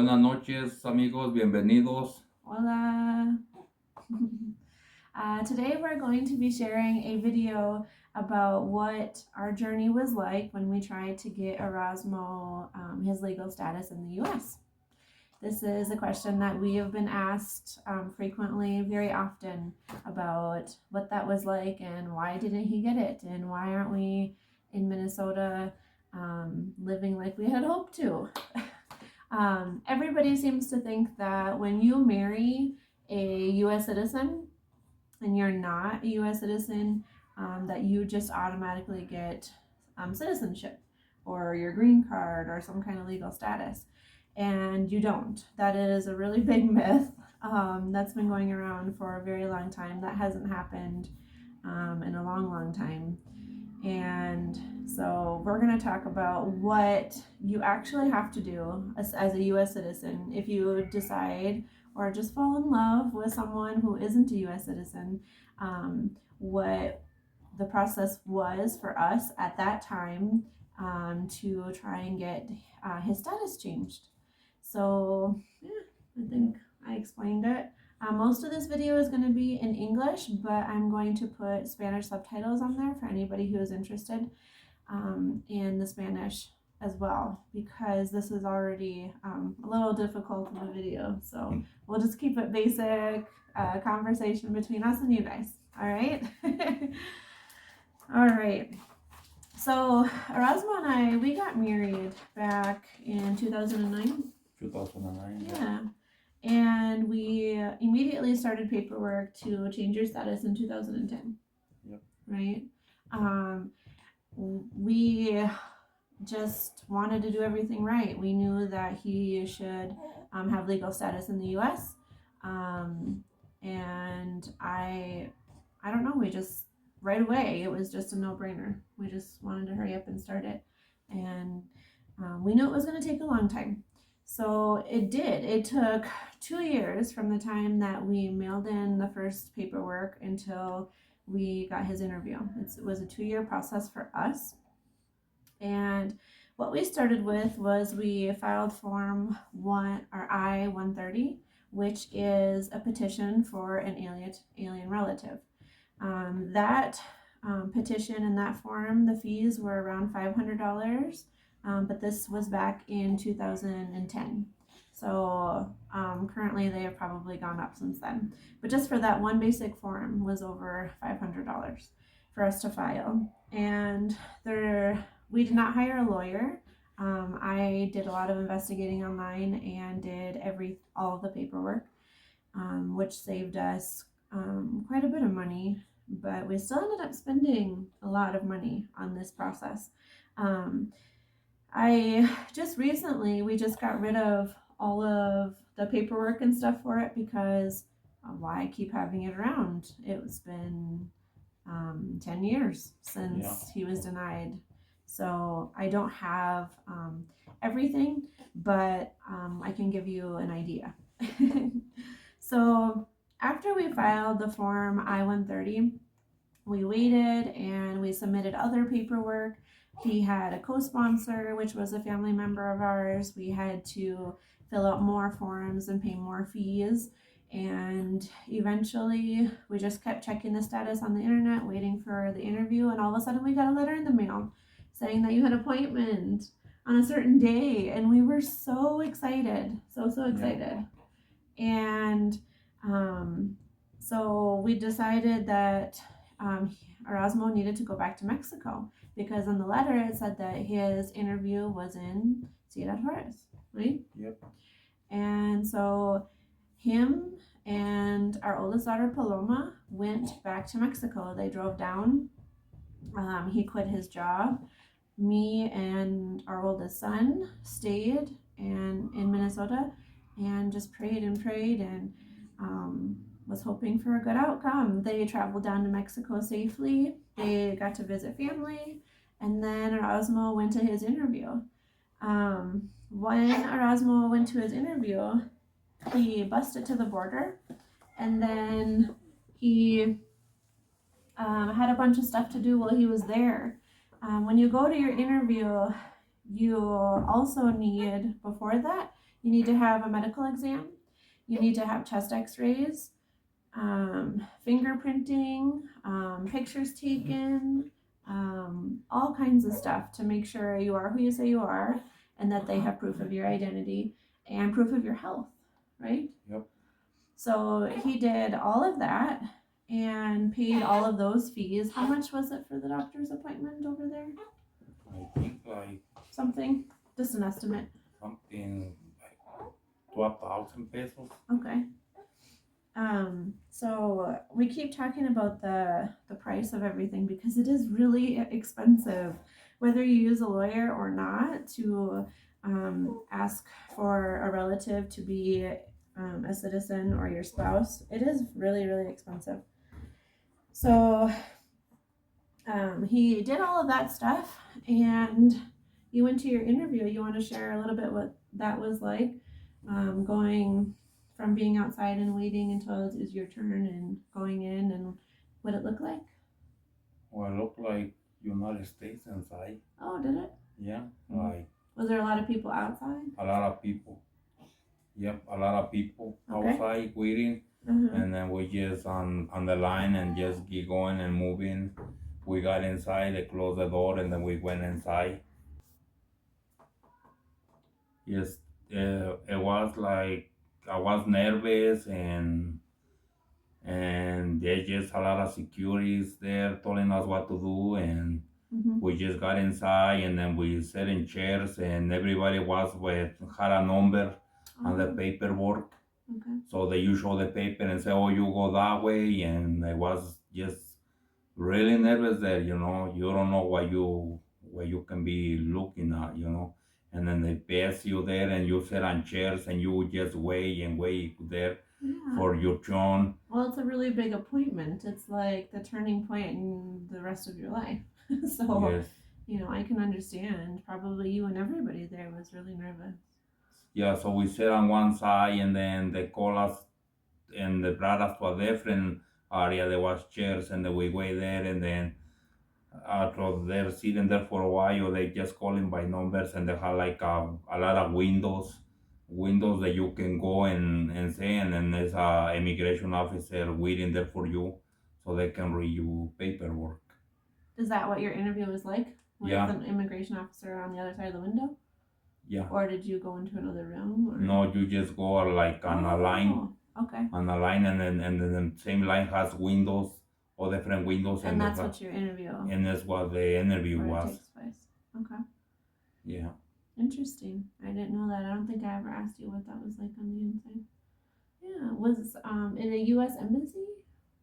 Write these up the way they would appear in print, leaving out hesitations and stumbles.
Buenas noches, amigos. Bienvenidos. Hola. Today we're going to be sharing a video about what our journey was like when we tried to get Erasmo his legal status in the U.S. This is a question that we have been asked frequently, very often, about what that was like and why didn't he get it and why aren't we in Minnesota living like we had hoped to. Everybody seems to think that when you marry a U.S. citizen and you're not a U.S. citizen, that you just automatically get citizenship or your green card or some kind of legal status. And you don't. That is a really big myth that's been going around for a very long time. That hasn't happened in a long time. And so we're going to talk about what you actually have to do as a U.S. citizen if you decide or just fall in love with someone who isn't a U.S. citizen, what the process was for us at that time to try and get his status changed. So yeah, I think I explained it. Most of this video is going to be in English, but I'm going to put Spanish subtitles on there for anybody who is interested in the Spanish as well, because this is already a little difficult in the video. So we'll just keep it basic conversation between us and you guys. All right? All right. So Erasmo and we got married back in 2009. 2009. Yeah. And we immediately started paperwork to change your status in 2010. Yep. Right? We just wanted to do everything right. We knew that he should have legal status in the U.S. And I don't know, we just, right away, it was just a no-brainer. We just wanted to hurry up and start it. And we knew it was going to take a long time. So it did. It took 2 years from the time that we mailed in the first paperwork until we got his interview. It was a 2-year process for us. And what we started with was we filed Form I-130, which is a petition for an alien relative. That petition and that form, the fees were around $500. But this was back in 2010. So currently they have probably gone up since then. But just for that one basic form was over $500 for us to file. And we did not hire a lawyer. I did a lot of investigating online and did all of the paperwork, which saved us quite a bit of money. But we still ended up spending a lot of money on this process. We just got rid of all of the paperwork and stuff for it because why keep having it around? It's been 10 years since he was denied. So I don't have everything, but I can give you an idea. So after we filed the Form I-130, we waited and we submitted other paperwork. He had a co-sponsor, which was a family member of ours. We had to fill out more forms and pay more fees. And eventually, we just kept checking the status on the internet, waiting for the interview. And all of a sudden, we got a letter in the mail saying that you had an appointment on a certain day. And we were so excited, so excited. And so we decided that Erasmo needed to go back to Mexico, because in the letter it said that his interview was in Ciudad Juárez, right? Yep. And so him and our oldest daughter Paloma went back to Mexico. They drove down. He quit his job. Me and our oldest son stayed in Minnesota and just prayed and was hoping for a good outcome. They traveled down to Mexico safely. They got to visit family, and then Erasmo went to his interview. When Erasmo went to his interview, he busted to the border, and then he had a bunch of stuff to do while he was there. When you go to your interview, you also need, before that, You need to have a medical exam. You need to have chest x-rays, fingerprinting, pictures taken, all kinds of stuff to make sure you are who you say you are and that they have proof of your identity and proof of your health, right? Yep. So he did all of that and paid all of those fees. How much was it for the doctor's appointment over there? I think like Something, just an estimate. something like 12,000 pesos. Okay. So we keep talking about the price of everything because it is really expensive, whether you use a lawyer or not, to ask for a relative to be a citizen or your spouse. It is really, really expensive. So he did all of that stuff, and you went to your interview. You want to share a little bit what that was like, going from being outside and waiting until it was your turn and going in, and what it looked like? Well, it looked like United States inside. Oh, did it? Yeah, Mhm. like Was there a lot of people outside? a lot of people. Yep, a lot of people Okay. outside waiting, and then we just on the line and just keep going and moving. We got inside, they closed the door, and then we went inside. Yes, it was like I was nervous, and there's just a lot of securities there telling us what to do, and we just got inside, and then we sat in chairs, and everybody had a number on the paperwork. Okay. So they you show the paper and say, oh, you go that way, and I was just really nervous there. You don't know what you can be looking at, and then they pass you there, and you sit on chairs, and you just wait and wait there for your turn. Well, it's a really big appointment. It's like the turning point in the rest of your life. So, Yes. I can understand. Probably you and everybody there was really nervous. Yeah, so we sit on one side, and then they call us, and they brought us to a different area. There was chairs, and then we wait there, and then after they're sitting there for a while, they just calling by numbers, and they have like a lot of windows that you can go and say, and then there's a immigration officer waiting there for you, so they can read your paperwork. Is that what your interview was like? With Yeah. an immigration officer on the other side of the window? Yeah. Or did you go into another room? Or? No, you just go like on a line. Okay. On a line, and then the same line has windows, all different windows, and that's what your interview. And that's what the interview where was. It takes place. Okay. Yeah. Interesting. I didn't know that. I don't think I ever asked you what that was like on the inside. Yeah. Was in a U.S. embassy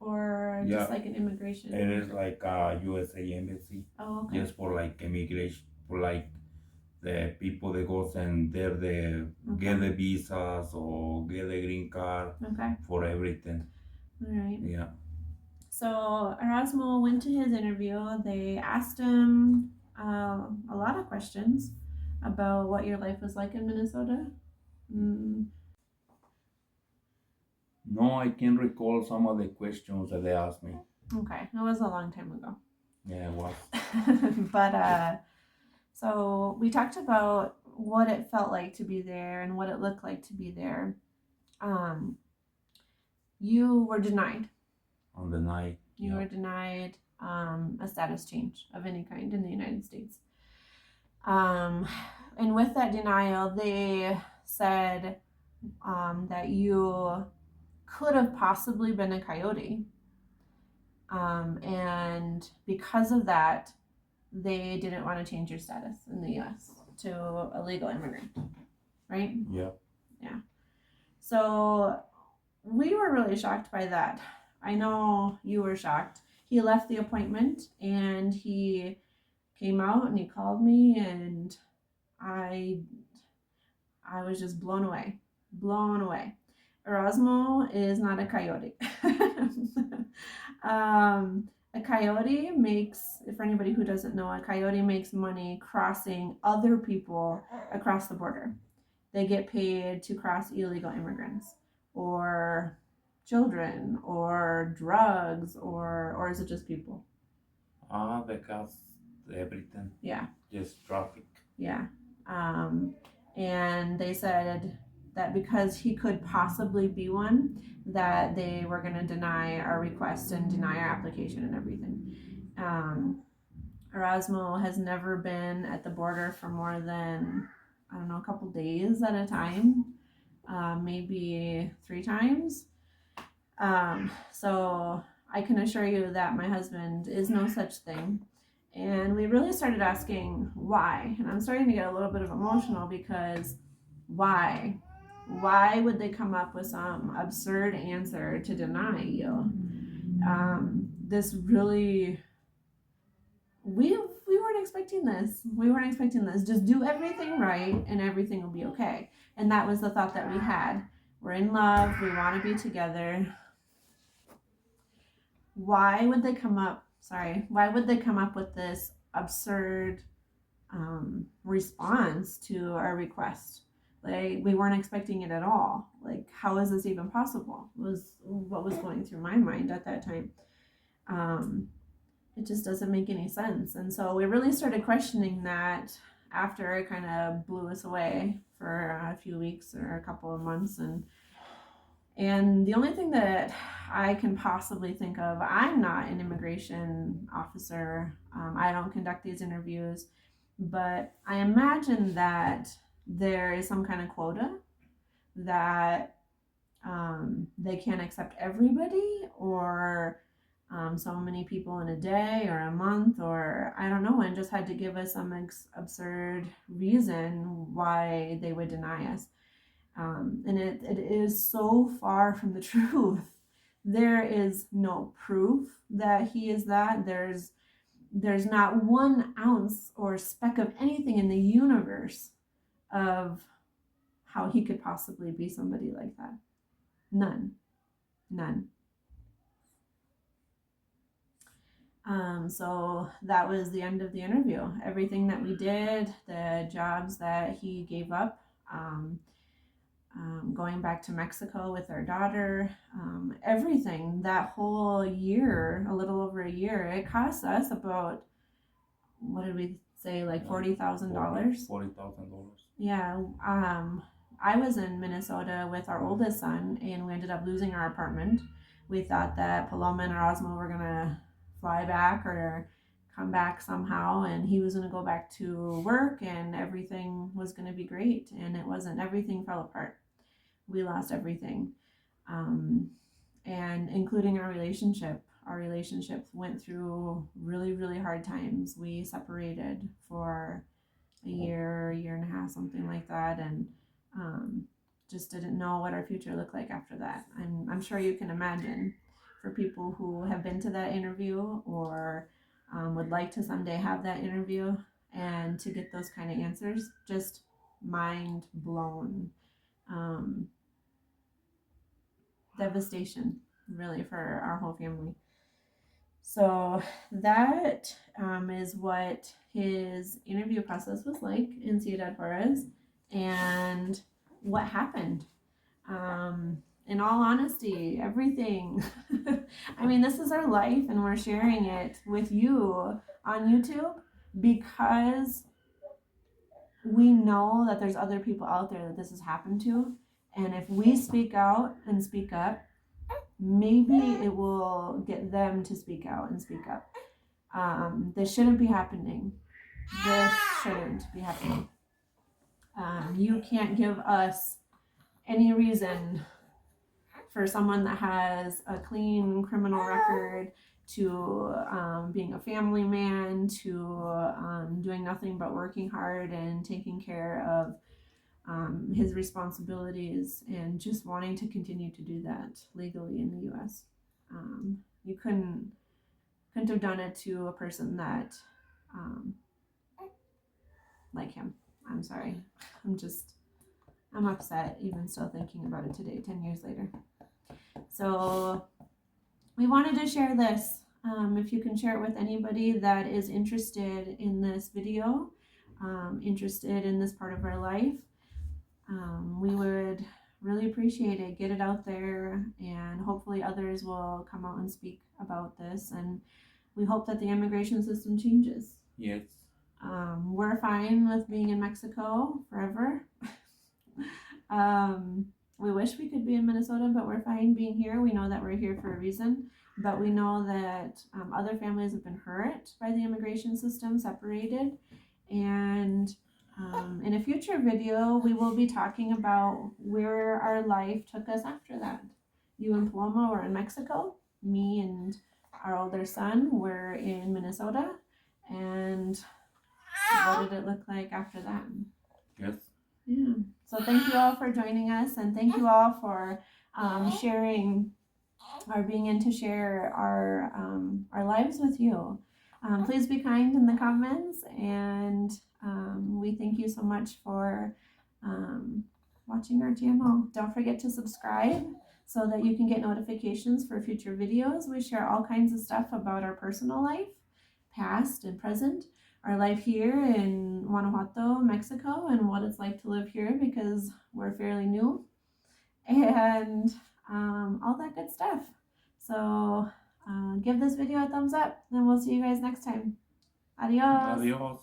or Yeah. just like an immigration? It is like a USA embassy. Oh, okay. Just for like immigration, for like the people that goes and there they get the visas or get the green card. Okay. For everything. All right. Yeah. So Erasmo went to his interview. They asked him a lot of questions about what your life was like in Minnesota. No, I can recall some of the questions that they asked me. Okay, it was a long time ago. Yeah, it was. But so we talked about what it felt like to be there and what it looked like to be there. You were denied. On the night. You were denied a status change of any kind in the United States. And with that denial, they said that you could have possibly been a coyote. And because of that, they didn't want to change your status in the U.S. to a legal immigrant, right? Yeah. Yeah. So we were really shocked by that. I know you were shocked. He left the appointment and he came out and he called me, and I was just blown away. Erasmo is not a coyote. A coyote makes, for anybody who doesn't know, a coyote makes money crossing other people across the border. They get paid to cross illegal immigrants or children or drugs, or is it just people? Because everything. Yeah. Just traffic. Yeah. And they said that because he could possibly be one, that they were going to deny our request and deny our application and everything. Erasmo has never been at the border for more than, I don't know, a couple days at a time, maybe 3 times. So I can assure you that my husband is no such thing. And we really started asking why. And I'm starting to get a little bit of emotional because why? Why would they come up with some absurd answer to deny you? This really, we weren't expecting this. We weren't expecting this. Just do everything right and everything will be okay. And that was the thought that we had. We're in love. We want to be together. Why would they come up? Why would they come up with this absurd response to our request? Like, we weren't expecting it at all. Like, how is this even possible? Was what was going through my mind at that time. It just doesn't make any sense. And so we really started questioning that after it kind of blew us away for a few weeks or a couple of months. And the only thing that I can possibly think of, I'm not an immigration officer. I don't conduct these interviews, but I imagine that there is some kind of quota that they can't accept everybody, or so many people in a day or a month, or I don't know, and just had to give us some absurd reason why they would deny us. And it is so far from the truth. There is no proof that he is that. There's not 1 ounce or speck of anything in the universe of how he could possibly be somebody like that. None. So that was the end of the interview. Everything that we did, the jobs that he gave up, going back to Mexico with our daughter, everything, that whole year, a little over a year, it cost us about, what did we say, like $40,000? $40,000. Yeah. I was in Minnesota with our oldest son, and we ended up losing our apartment. We thought that Paloma and Erasmo were going to fly back or come back somehow, and he was going to go back to work and everything was going to be great, and it wasn't. Everything fell apart. We lost everything, and including our relationship. Our relationship went through really, really hard times. We separated for a year and a half, something like that, and just didn't know what our future looked like after that. And I'm sure you can imagine, for people who have been to that interview or would like to someday have that interview and to get those kind of answers, just mind blown. Devastation, really, for our whole family. So that is what his interview process was like in Ciudad Juarez, and what happened. In all honesty, everything. I mean, this is our life, and we're sharing it with you on YouTube because we know that there's other people out there that this has happened to. And if we speak out and speak up, maybe it will get them to speak out and speak up. This shouldn't be happening. You can't give us any reason for someone that has a clean criminal record to being a family man, to doing nothing but working hard and taking care of his responsibilities and just wanting to continue to do that legally in the U.S. You couldn't have done it to a person that like him. I'm sorry. I'm upset even still thinking about it today, 10 years later. So we wanted to share this. If you can share it with anybody that is interested in this video, interested in this part of our life, we would really appreciate it. Get it out there, and hopefully others will come out and speak about this, and we hope that the immigration system changes. Yes. We're fine with being in Mexico forever. We wish we could be in Minnesota, but we're fine being here. We know that we're here for a reason, but we know that other families have been hurt by the immigration system, separated. And in a future video, we will be talking about where our life took us after that. You and Paloma were in Mexico. Me and our older son were in Minnesota. And what did it look like after that? Yes. Yeah. So thank you all for joining us, and thank you all for sharing or being in to share our lives with you. Please be kind in the comments, and we thank you so much for watching our channel. Don't forget to subscribe so that you can get notifications for future videos. We share all kinds of stuff about our personal life, past and present, our life here in Guanajuato, Mexico, and what it's like to live here because we're fairly new, and all that good stuff. So give this video a thumbs up, and we'll see you guys next time. Adios. Adios.